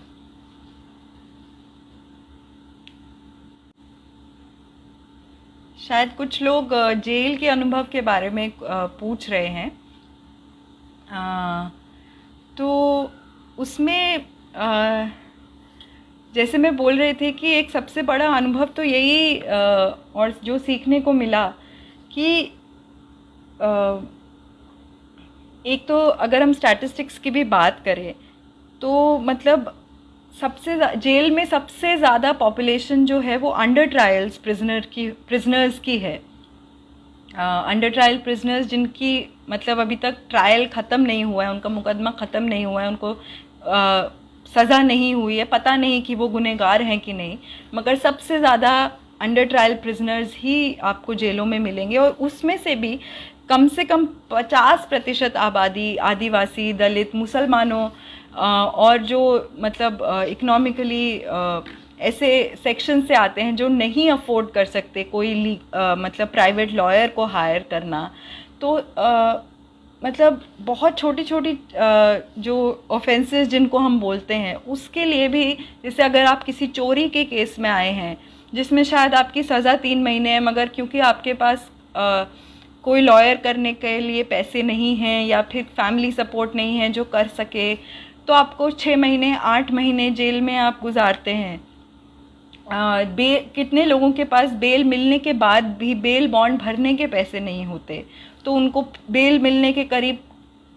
S1: शायद कुछ लोग जेल के अनुभव के बारे में पूछ रहे हैं। तो उसमें जैसे मैं बोल रही थी कि एक सबसे बड़ा अनुभव तो यही और जो सीखने को मिला कि एक तो अगर हम स्टैटिस्टिक्स की भी बात करें तो मतलब जेल में सबसे ज़्यादा पॉपुलेशन जो है वो अंडर ट्रायल्स प्रिजनर्स की है। अंडर ट्रायल प्रिजनर्स जिनकी मतलब अभी तक ट्रायल ख़त्म नहीं हुआ है, उनका मुकदमा ख़त्म नहीं हुआ है, उनको सज़ा नहीं हुई है, पता नहीं कि वो गुनहगार हैं कि नहीं, मगर सबसे ज़्यादा अंडर ट्रायल प्रिजनर्स ही आपको जेलों में मिलेंगे। और उसमें से भी कम से कम 50% आबादी आदिवासी, दलित, मुसलमानों और जो मतलब इकोनॉमिकली ऐसे सेक्शन से आते हैं जो नहीं अफोर्ड कर सकते कोई मतलब प्राइवेट लॉयर को हायर करना। तो मतलब बहुत छोटी छोटी जो ऑफेंसेस जिनको हम बोलते हैं उसके लिए भी, जैसे अगर आप किसी चोरी के केस में आए हैं जिसमें शायद आपकी सज़ा 3 महीने है, मगर क्योंकि आपके पास कोई लॉयर करने के लिए पैसे नहीं हैं या फिर फैमिली सपोर्ट नहीं है जो कर सके, तो आपको 6 महीने 8 महीने जेल में आप गुजारते हैं। कितने लोगों के पास बेल मिलने के बाद भी बेल बॉन्ड भरने के पैसे नहीं होते, तो उनको बेल मिलने के करीब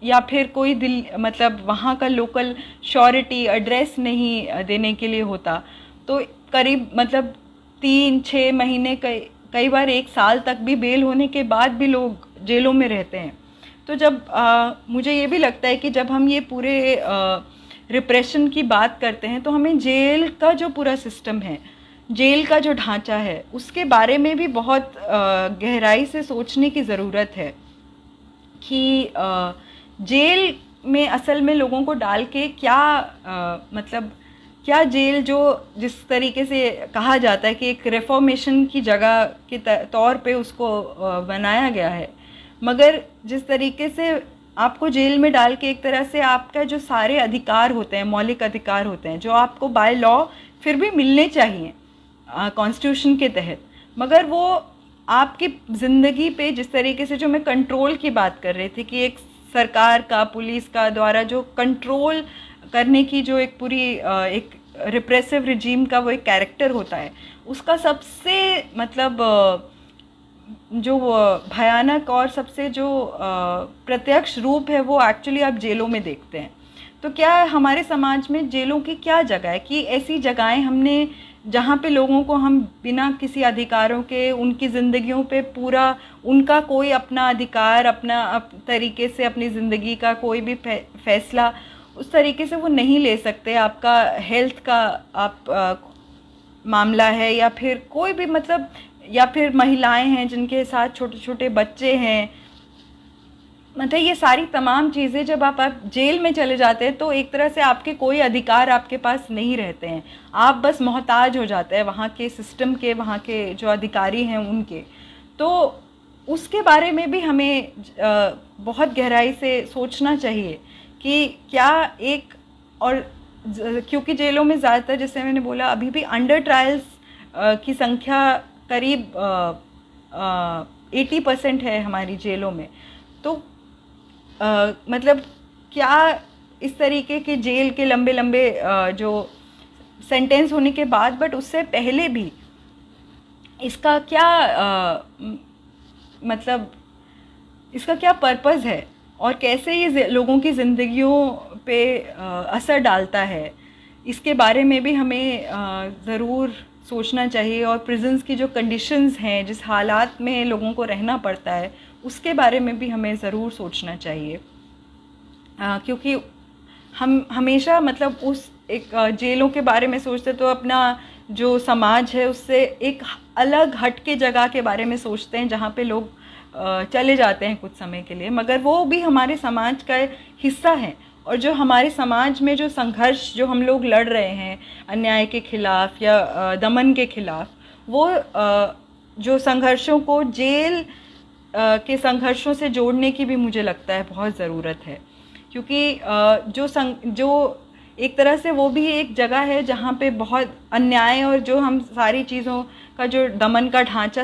S1: या फिर कोई मतलब वहाँ का लोकल श्योरिटी एड्रेस नहीं देने के लिए होता, तो करीब मतलब 3-6 महीने कई बार 1 साल तक भी बेल होने के बाद भी लोग जेलों में रहते हैं। तो जब मुझे ये भी लगता है कि जब हम ये पूरे रिप्रेशन की बात करते हैं तो हमें जेल का जो पूरा सिस्टम है, जेल का जो ढांचा है, उसके बारे में भी बहुत गहराई से सोचने की ज़रूरत है कि जेल में असल में लोगों को डाल के क्या मतलब क्या जेल जो जिस तरीके से कहा जाता है कि एक रिफॉर्मेशन की जगह के तौर पे उसको बनाया गया है, मगर जिस तरीके से आपको जेल में डाल के एक तरह से आपका जो सारे अधिकार होते हैं, मौलिक अधिकार होते हैं जो आपको बाय लॉ फिर भी मिलने चाहिए कॉन्स्टिट्यूशन के तहत, मगर वो आपकी ज़िंदगी पे जिस तरीके से, जो मैं कंट्रोल की बात कर रही थी कि एक सरकार का, पुलिस का द्वारा जो कंट्रोल करने की जो एक पूरी एक रिप्रेसिव रिजीम का वो एक कैरेक्टर होता है, उसका सबसे मतलब जो भयानक और सबसे जो प्रत्यक्ष रूप है वो एक्चुअली आप जेलों में देखते हैं। तो क्या हमारे समाज में जेलों की क्या जगह है कि ऐसी जगहें हमने जहाँ पे लोगों को हम बिना किसी अधिकारों के उनकी ज़िंदगियों पे पूरा उनका कोई अपना अधिकार, अपना तरीके से अपनी ज़िंदगी का कोई भी फैसला उस तरीके से वो नहीं ले सकते। आपका हेल्थ का आप मामला है या फिर कोई भी मतलब, या फिर महिलाएं हैं जिनके साथ छोटे छोटे बच्चे हैं, मतलब ये सारी तमाम चीज़ें जब आप जेल में चले जाते हैं तो एक तरह से आपके कोई अधिकार आपके पास नहीं रहते हैं, आप बस मोहताज हो जाते हैं वहाँ के सिस्टम के, वहाँ के जो अधिकारी हैं उनके। तो उसके बारे में भी हमें बहुत गहराई से सोचना चाहिए कि क्या एक और क्योंकि जेलों में ज़्यादातर, जैसे मैंने बोला, अभी भी अंडर ट्रायल्स की संख्या करीब 80% है हमारी जेलों में। तो मतलब क्या इस तरीके के जेल के लंबे लंबे जो सेंटेंस होने के बाद, बट उससे पहले भी इसका क्या मतलब इसका क्या पर्पस है और कैसे ये लोगों की ज़िंदगियों पे असर डालता है, इसके बारे में भी हमें ज़रूर सोचना चाहिए। और प्रिजन्स की जो कंडीशंस हैं, जिस हालात में लोगों को रहना पड़ता है, उसके बारे में भी हमें ज़रूर सोचना चाहिए। क्योंकि हम हमेशा मतलब उस एक जेलों के बारे में सोचते तो अपना जो समाज है उससे एक अलग हटके जगह के बारे में सोचते हैं जहाँ पे लोग चले जाते हैं कुछ समय के लिए, मगर वो भी हमारे समाज का हिस्सा है। और जो हमारे समाज में जो संघर्ष जो हम लोग लड़ रहे हैं अन्याय के खिलाफ या दमन के खिलाफ, वो जो संघर्षों को जेल के संघर्षों से जोड़ने की भी मुझे लगता है बहुत ज़रूरत है। क्योंकि जो एक तरह से वो भी एक जगह है जहाँ पे बहुत अन्याय और जो हम सारी चीज़ों का जो दमन का ढांचा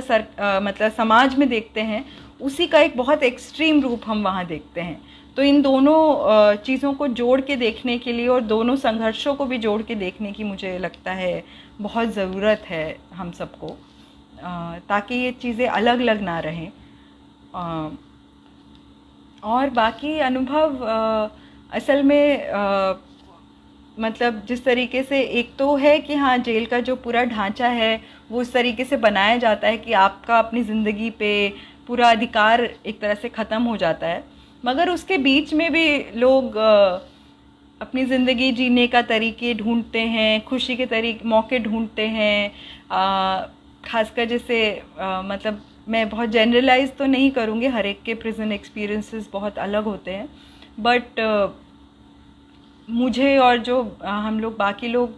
S1: मतलब समाज में देखते हैं, उसी का एक बहुत एक्सट्रीम रूप हम वहाँ देखते हैं। तो इन दोनों चीज़ों को जोड़ के देखने के लिए और दोनों संघर्षों को भी जोड़ के देखने की मुझे लगता है बहुत ज़रूरत है हम सबको, ताकि ये चीज़ें अलग अलग ना रहें। और बाकी अनुभव असल में मतलब जिस तरीके से, एक तो है कि हाँ, जेल का जो पूरा ढांचा है वो उस तरीके से बनाया जाता है कि आपका अपनी ज़िंदगी पे पूरा अधिकार एक तरह से ख़त्म हो जाता है, मगर उसके बीच में भी लोग अपनी ज़िंदगी जीने का तरीके ढूंढते हैं, खुशी के मौके ढूंढते हैं। खासकर जैसे मतलब मैं बहुत जनरलाइज तो नहीं करूँगी, हर एक के प्रिजन एक्सपीरियंसेस बहुत अलग होते हैं, बट मुझे और जो हम लोग बाकी लोग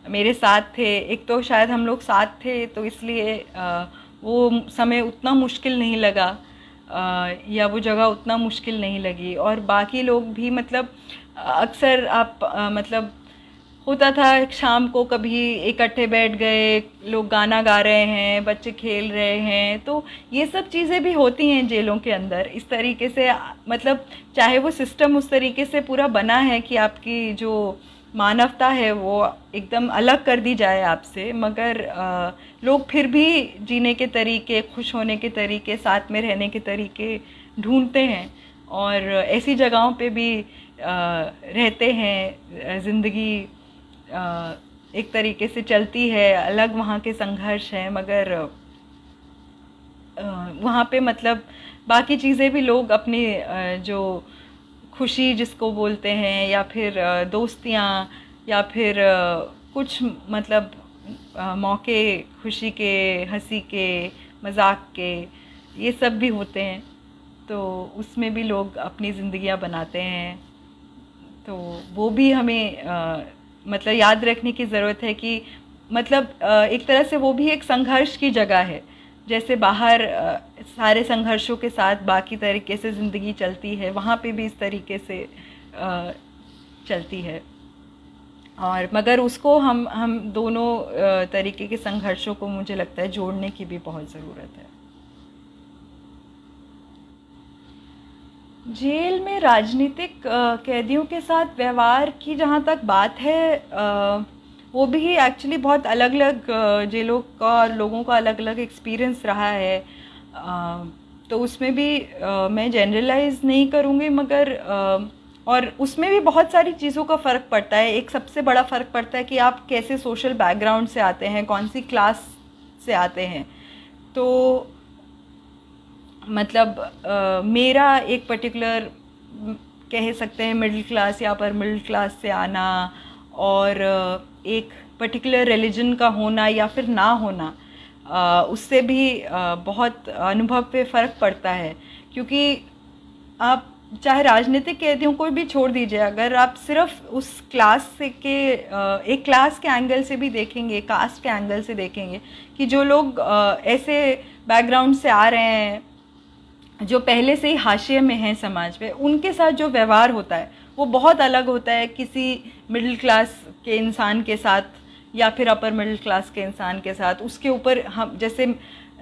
S1: मेरे साथ थे, एक तो शायद हम लोग साथ थे तो इसलिए वो समय उतना मुश्किल नहीं लगा, या वो जगह उतना मुश्किल नहीं लगी। और बाकी लोग भी मतलब अक्सर आप मतलब होता था शाम को कभी इकट्ठे बैठ गए, लोग गाना गा रहे हैं, बच्चे खेल रहे हैं, तो ये सब चीज़ें भी होती हैं जेलों के अंदर इस तरीके से। मतलब चाहे वो सिस्टम उस तरीके से पूरा बना है कि आपकी जो मानवता है वो एकदम अलग कर दी जाए आपसे, मगर लोग फिर भी जीने के तरीके, खुश होने के तरीके, साथ में रहने के तरीके ढूंढते हैं और ऐसी जगहों पे भी रहते हैं। ज़िंदगी एक तरीके से चलती है, अलग वहाँ के संघर्ष हैं, मगर वहाँ पे मतलब बाकी चीज़ें भी लोग अपनी जो खुशी जिसको बोलते हैं, या फिर दोस्तियाँ, या फिर कुछ मतलब मौके खुशी के, हंसी के, मजाक के, ये सब भी होते हैं। तो उसमें भी लोग अपनी ज़िंदगियाँ बनाते हैं। तो वो भी हमें मतलब याद रखने की ज़रूरत है कि मतलब एक तरह से वो भी एक संघर्ष की जगह है। जैसे बाहर सारे संघर्षों के साथ बाकी तरीके से ज़िंदगी चलती है, वहाँ पे भी इस तरीके से चलती है। और मगर उसको हम दोनों तरीके के संघर्षों को मुझे लगता है जोड़ने की भी बहुत ज़रूरत है। जेल में राजनीतिक कैदियों के साथ व्यवहार की जहाँ तक बात है, वो भी एक्चुअली बहुत अलग अलग जेलों का और लोगों का अलग अलग एक्सपीरियंस रहा है। तो उसमें भी मैं जनरलाइज नहीं करूँगी, मगर और उसमें भी बहुत सारी चीज़ों का फ़र्क पड़ता है। एक सबसे बड़ा फ़र्क पड़ता है कि आप कैसे सोशल बैकग्राउंड से आते हैं, कौन सी क्लास से आते हैं। तो मतलब मेरा एक पर्टिकुलर कह सकते हैं मिडिल क्लास या अपर मिडिल क्लास से आना, और एक पर्टिकुलर रिलीजन का होना या फिर ना होना, उससे भी बहुत अनुभव पे फ़र्क पड़ता है। क्योंकि आप चाहे राजनीतिक कैदियों को भी छोड़ दीजिए, अगर आप सिर्फ उस क्लास से के एक क्लास के एंगल से भी देखेंगे, कास्ट के एंगल से देखेंगे कि जो लोग ऐसे बैकग्राउंड से आ रहे हैं, जो पहले से ही हाशिए में हैं समाज में, उनके साथ जो व्यवहार होता है वो बहुत अलग होता है किसी मिडिल क्लास के इंसान के साथ या फिर अपर मिडिल क्लास के इंसान के साथ। उसके ऊपर हम जैसे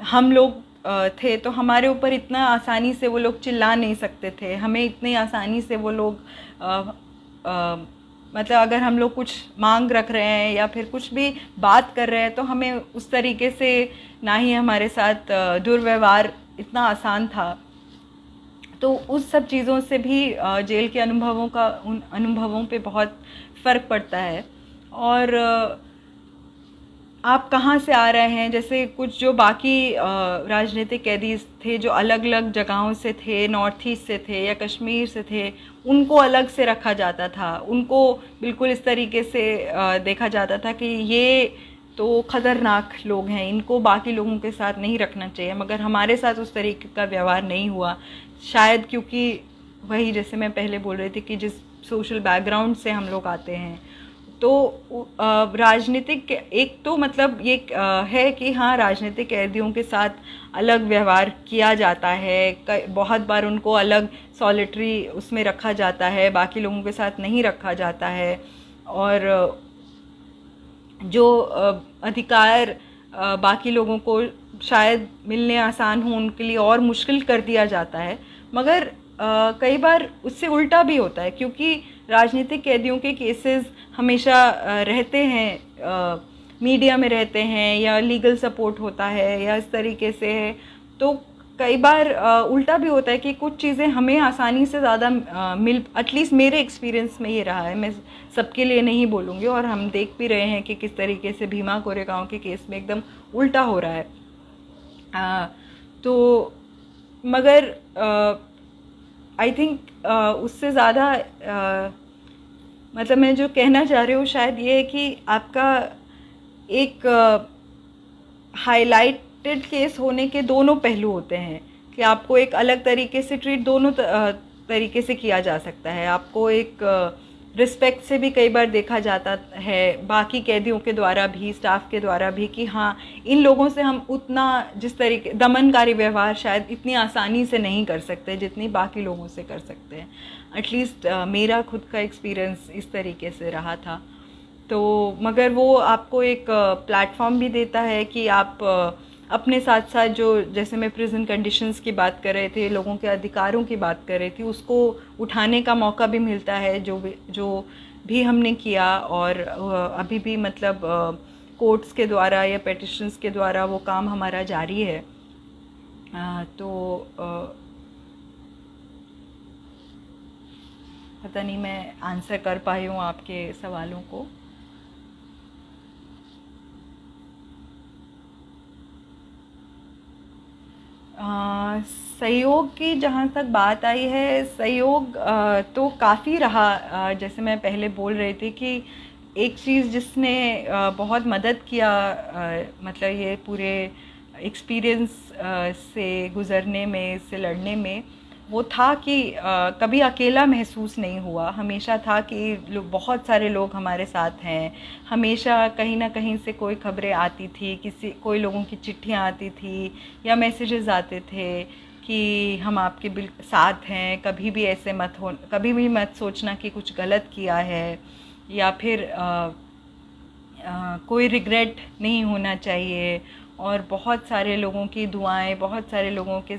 S1: हम लोग थे तो हमारे ऊपर इतना आसानी से वो लोग चिल्ला नहीं सकते थे, हमें इतनी आसानी से वो लोग मतलब अगर हम लोग कुछ मांग रख रहे हैं या फिर कुछ भी बात कर रहे हैं तो हमें उस तरीके से ना ही हमारे साथ दुर्व्यवहार इतना आसान था। तो उस सब चीज़ों से भी जेल के अनुभवों का उन अनुभवों पे बहुत फ़र्क पड़ता है। और आप कहाँ से आ रहे हैं, जैसे कुछ जो बाकी राजनीतिक कैदी थे जो अलग अलग जगहों से थे, नॉर्थ ईस्ट से थे या कश्मीर से थे, उनको अलग से रखा जाता था, उनको बिल्कुल इस तरीके से देखा जाता था कि ये तो ख़तरनाक लोग हैं, इनको बाकी लोगों के साथ नहीं रखना चाहिए। मगर हमारे साथ उस तरीके का व्यवहार नहीं हुआ, शायद क्योंकि वही जैसे मैं पहले बोल रही थी कि जिस सोशल बैकग्राउंड से हम लोग आते हैं। तो राजनीतिक एक तो मतलब ये है कि हाँ, राजनीतिक कैदियों के साथ अलग व्यवहार किया जाता है, बहुत बार उनको अलग सॉलिटरी उसमें रखा जाता है, बाकी लोगों के साथ नहीं रखा जाता है। और जो अधिकार बाकी लोगों को शायद मिलने आसान हो, उनके लिए और मुश्किल कर दिया जाता है। मगर कई बार उससे उल्टा भी होता है, क्योंकि राजनीतिक कैदियों के केसेस हमेशा रहते हैं, मीडिया में रहते हैं या लीगल सपोर्ट होता है या इस तरीके से है। तो कई बार उल्टा भी होता है कि कुछ चीज़ें हमें आसानी से ज़्यादा एटलीस्ट मेरे एक्सपीरियंस में ये रहा है, मैं सबके लिए नहीं बोलूँगी। और हम देख भी रहे हैं कि किस तरीके से भीमा कोरेगांव के केस में एकदम उल्टा हो रहा है। तो मगर आई थिंक उससे ज़्यादा मतलब मैं जो कहना चाह रही हूँ शायद ये है कि आपका एक हाईलाइटेड केस होने के दोनों पहलू होते हैं कि आपको एक अलग तरीके से ट्रीट दोनों तरीके से किया जा सकता है। आपको एक रिस्पेक्ट से भी कई बार देखा जाता है बाकी कैदियों के द्वारा भी, स्टाफ के द्वारा भी, कि हाँ, इन लोगों से हम उतना जिस तरीके दमनकारी व्यवहार शायद इतनी आसानी से नहीं कर सकते जितनी बाकी लोगों से कर सकते हैं। एटलीस्ट मेरा खुद का एक्सपीरियंस इस तरीके से रहा था। तो मगर वो आपको एक प्लेटफॉर्म भी देता है कि आप अपने साथ साथ जो, जैसे मैं प्रिजन कंडीशंस की बात कर रहे थे, लोगों के अधिकारों की बात कर रही थी, उसको उठाने का मौका भी मिलता है जो भी हमने किया। और अभी भी मतलब कोर्ट्स के द्वारा या पेटिशंस के द्वारा वो काम हमारा जारी है। तो पता नहीं मैं आंसर कर पाई हूँ आपके सवालों को। सहयोग की जहाँ तक बात आई है, सहयोग तो काफ़ी रहा। जैसे मैं पहले बोल रही थी कि एक चीज़ जिसने बहुत मदद किया मतलब ये पूरे एक्सपीरियंस से गुज़रने में, इससे लड़ने में, वो था कि कभी अकेला महसूस नहीं हुआ। हमेशा था कि बहुत सारे लोग हमारे साथ हैं। हमेशा कहीं ना कहीं से कोई खबरें आती थी, कोई लोगों की चिट्ठियाँ आती थी या मैसेजेस आते थे कि हम आपके साथ हैं, कभी भी ऐसे कभी भी मत सोचना कि कुछ गलत किया है, या फिर कोई रिग्रेट नहीं होना चाहिए। और बहुत सारे लोगों की दुआएं, बहुत सारे लोगों के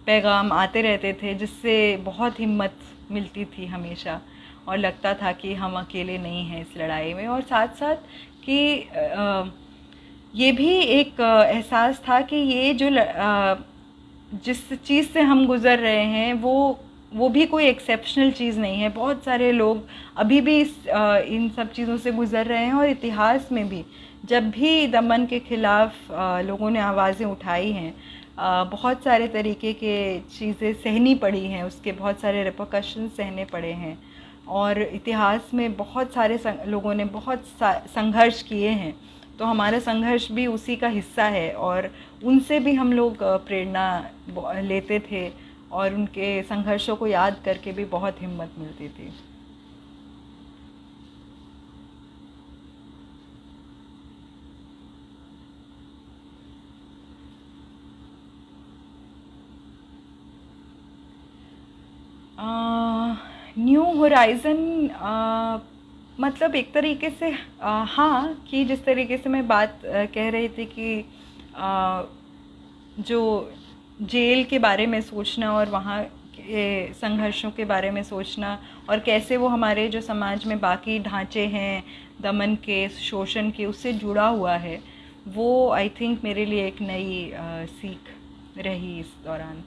S1: पैगाम आते रहते थे, जिससे बहुत हिम्मत मिलती थी हमेशा, और लगता था कि हम अकेले नहीं हैं इस लड़ाई में। और साथ साथ कि ये भी एक एहसास था कि ये जो जिस चीज़ से हम गुज़र रहे हैं वो भी कोई एक्सेप्शनल चीज़ नहीं है। बहुत सारे लोग अभी भी इन सब चीज़ों से गुज़र रहे हैं। और इतिहास में भी जब भी दमन के ख़िलाफ़ लोगों ने आवाज़ें उठाई हैं, बहुत सारे तरीके के चीज़ें सहनी पड़ी हैं, उसके बहुत सारे रिपरकशन सहने पड़े हैं। और इतिहास में बहुत सारे लोगों ने बहुत संघर्ष किए हैं। तो हमारा संघर्ष भी उसी का हिस्सा है, और उनसे भी हम लोग प्रेरणा लेते थे। और उनके संघर्षों को याद करके भी बहुत हिम्मत मिलती थी। न्यू होराइज़न मतलब एक तरीके से हाँ, कि जिस तरीके से मैं बात कह रही थी कि जो जेल के बारे में सोचना और वहाँ के संघर्षों के बारे में सोचना और कैसे वो हमारे जो समाज में बाकी ढांचे हैं दमन के, शोषण के, उससे जुड़ा हुआ है, वो आई थिंक मेरे लिए एक नई सीख रही इस दौरान।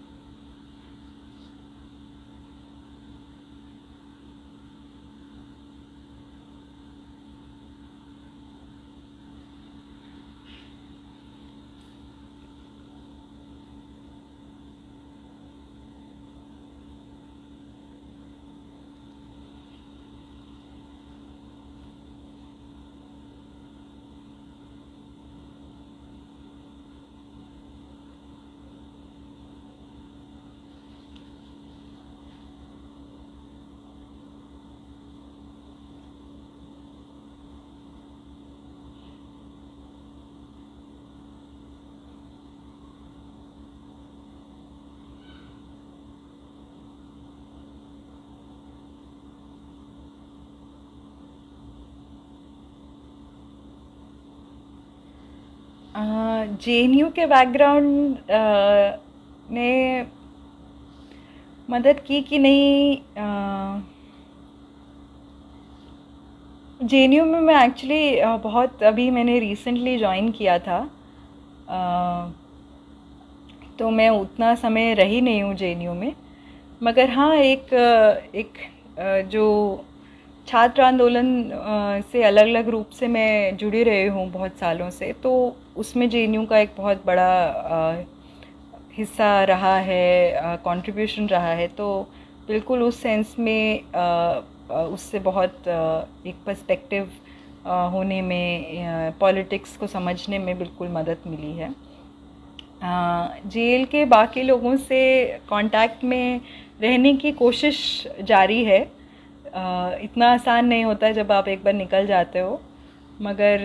S1: जेएनयू के बैकग्राउंड ने मदद की कि नहीं, जेएनयू में मैं एक्चुअली बहुत अभी मैंने रिसेंटली ज्वाइन किया था, तो मैं उतना समय रही नहीं हूँ जेएनयू में। मगर हाँ, एक जो छात्र आंदोलन से अलग अलग रूप से मैं जुड़ी रही हूँ बहुत सालों से, तो उसमें जेएनयू का एक बहुत बड़ा हिस्सा रहा है, कंट्रीब्यूशन रहा है। तो बिल्कुल उस सेंस में उससे बहुत एक पर्सपेक्टिव होने में, पॉलिटिक्स को समझने में बिल्कुल मदद मिली है। जेल के बाकी लोगों से कांटेक्ट में रहने की कोशिश जारी है। इतना आसान नहीं होता जब आप एक बार निकल जाते हो, मगर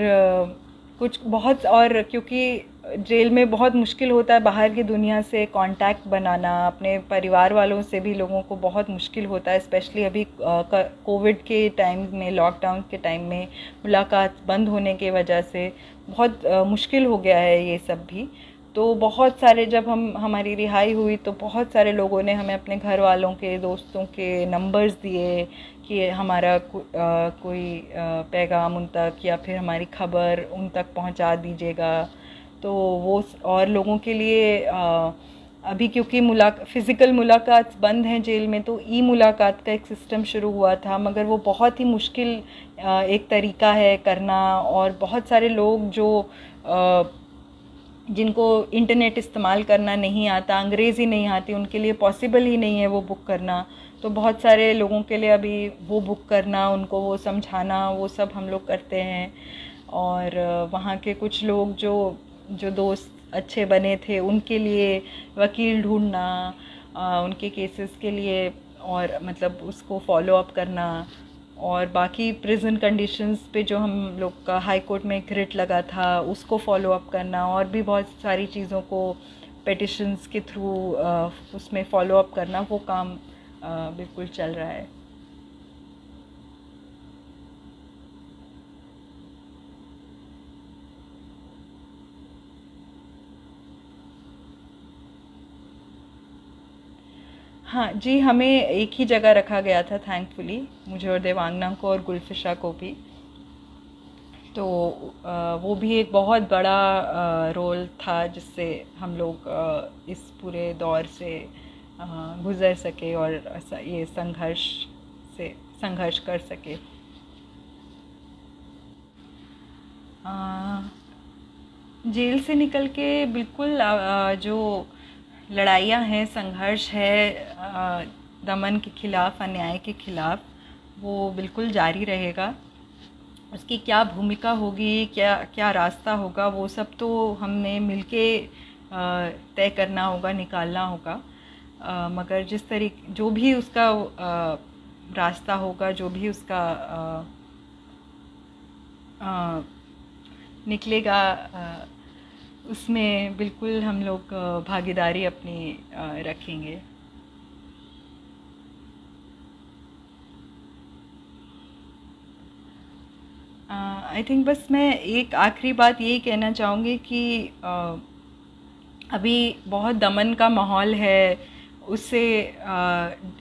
S1: कुछ बहुत, और क्योंकि जेल में बहुत मुश्किल होता है बाहर की दुनिया से कांटेक्ट बनाना, अपने परिवार वालों से भी लोगों को बहुत मुश्किल होता है, स्पेशली अभी कोविड के टाइम में, लॉकडाउन के टाइम में मुलाकात बंद होने की वजह से बहुत मुश्किल हो गया है ये सब भी। तो बहुत सारे, जब हमारी रिहाई हुई तो बहुत सारे लोगों ने हमें अपने घर वालों के, दोस्तों के नंबर्स दिए कि हमारा कोई पैगाम उन तक या फिर हमारी खबर उन तक पहुंचा दीजिएगा। तो वो, और लोगों के लिए अभी क्योंकि फ़िज़िकल मुलाकात बंद हैं जेल में, तो ई मुलाकात का एक सिस्टम शुरू हुआ था, मगर वो बहुत ही मुश्किल एक तरीका है करना। और बहुत सारे लोग जो जिनको इंटरनेट इस्तेमाल करना नहीं आता, अंग्रेज़ी नहीं आती, उनके लिए पॉसिबल ही नहीं है वो बुक करना। तो बहुत सारे लोगों के लिए अभी वो बुक करना, उनको वो समझाना, वो सब हम लोग करते हैं। और वहाँ के कुछ लोग जो दोस्त अच्छे बने थे, उनके लिए वकील ढूंढना, उनके केसेस के लिए, और मतलब उसको फॉलो अप करना। और बाकी प्रिजन कंडीशंस पे जो हम लोग का हाई कोर्ट में एक रिट लगा था, उसको फॉलो अप करना, और भी बहुत सारी चीज़ों को पेटिशंस के थ्रू उसमें फॉलो अप करना, वो काम बिल्कुल चल रहा है। हाँ जी, हमें एक ही जगह रखा गया था थैंकफुली, मुझे और देवांगना को और गुलफिशा को भी। तो वो भी एक बहुत बड़ा रोल था जिससे हम लोग इस पूरे दौर से गुज़र सके और ये संघर्ष कर सके। जेल से निकल के बिल्कुल जो लड़ाइयाँ हैं, संघर्ष है दमन के ख़िलाफ़, अन्याय के ख़िलाफ़, वो बिल्कुल जारी रहेगा। उसकी क्या भूमिका होगी, क्या क्या रास्ता होगा, वो सब तो हमने मिलके तय करना होगा, निकालना होगा। मगर जो भी उसका रास्ता होगा, जो भी उसका निकलेगा, उसमें बिल्कुल हम लोग भागीदारी अपनी रखेंगे। आई थिंक बस मैं एक आखिरी बात यही कहना चाहूँगी कि अभी बहुत दमन का माहौल है, उससे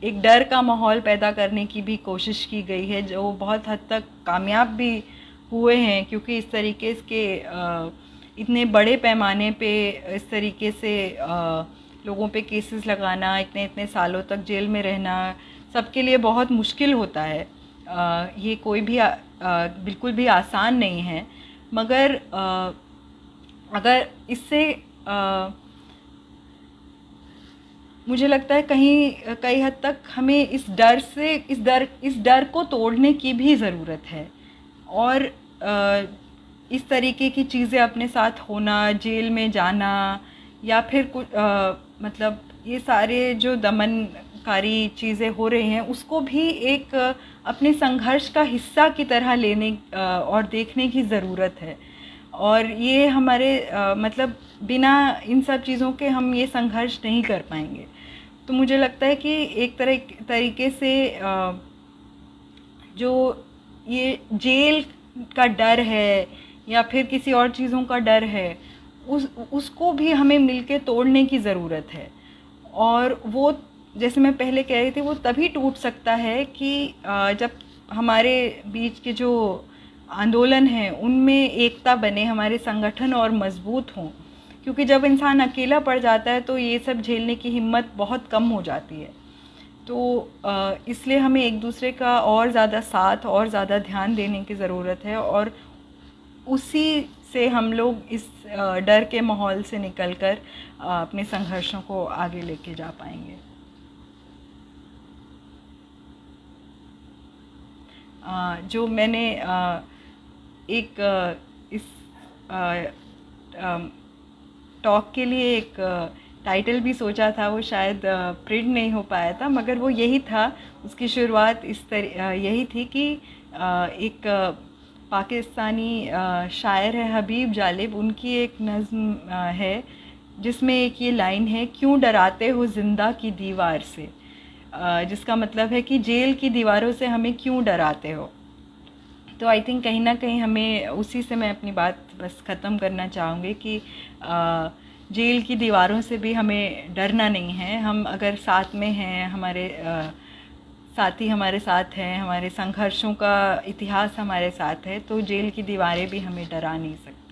S1: एक डर का माहौल पैदा करने की भी कोशिश की गई है, जो बहुत हद तक कामयाब भी हुए हैं, क्योंकि इस तरीके के इतने बड़े पैमाने पे इस तरीके से लोगों पे केसेस लगाना, इतने इतने सालों तक जेल में रहना सबके लिए बहुत मुश्किल होता है। ये कोई भी बिल्कुल भी आसान नहीं है, मगर अगर इससे मुझे लगता है कई हद तक हमें इस डर को तोड़ने की भी ज़रूरत है। और इस तरीके की चीज़ें अपने साथ होना, जेल में जाना या फिर कुछ मतलब ये सारे जो दमनकारी चीज़ें हो रही हैं, उसको भी एक अपने संघर्ष का हिस्सा की तरह लेने और देखने की ज़रूरत है। और ये हमारे मतलब बिना इन सब चीज़ों के हम ये संघर्ष नहीं कर पाएंगे। तो मुझे लगता है कि एक तरीके से जो ये जेल का डर है या फिर किसी और चीज़ों का डर है, उसको भी हमें मिलके तोड़ने की ज़रूरत है। और वो जैसे मैं पहले कह रही थी, वो तभी टूट सकता है कि जब हमारे बीच के जो आंदोलन हैं उनमें एकता बने, हमारे संगठन और मजबूत हों। क्योंकि जब इंसान अकेला पड़ जाता है तो ये सब झेलने की हिम्मत बहुत कम हो जाती है। तो इसलिए हमें एक दूसरे का और ज़्यादा साथ और ज़्यादा ध्यान देने की ज़रूरत है, और उसी से हम लोग इस डर के माहौल से निकलकर अपने संघर्षों को आगे लेके जा पाएंगे। जो मैंने एक इस टॉक के लिए एक टाइटल भी सोचा था, वो शायद प्रिंट नहीं हो पाया था, मगर वो यही था, उसकी शुरुआत यही थी कि एक पाकिस्तानी शायर है हबीब जालिब, उनकी एक नज़्म है जिसमें एक ये लाइन है, क्यों डराते हो ज़िंदा की दीवार से, जिसका मतलब है कि जेल की दीवारों से हमें क्यों डराते हो। तो आई थिंक कहीं ना कहीं हमें उसी से मैं अपनी बात बस ख़त्म करना चाहूँगी कि जेल की दीवारों से भी हमें डरना नहीं है। हम अगर साथ में हैं, हमारे साथी हमारे साथ हैं, हमारे संघर्षों का इतिहास हमारे साथ है, तो जेल की दीवारें भी हमें डरा नहीं सकती।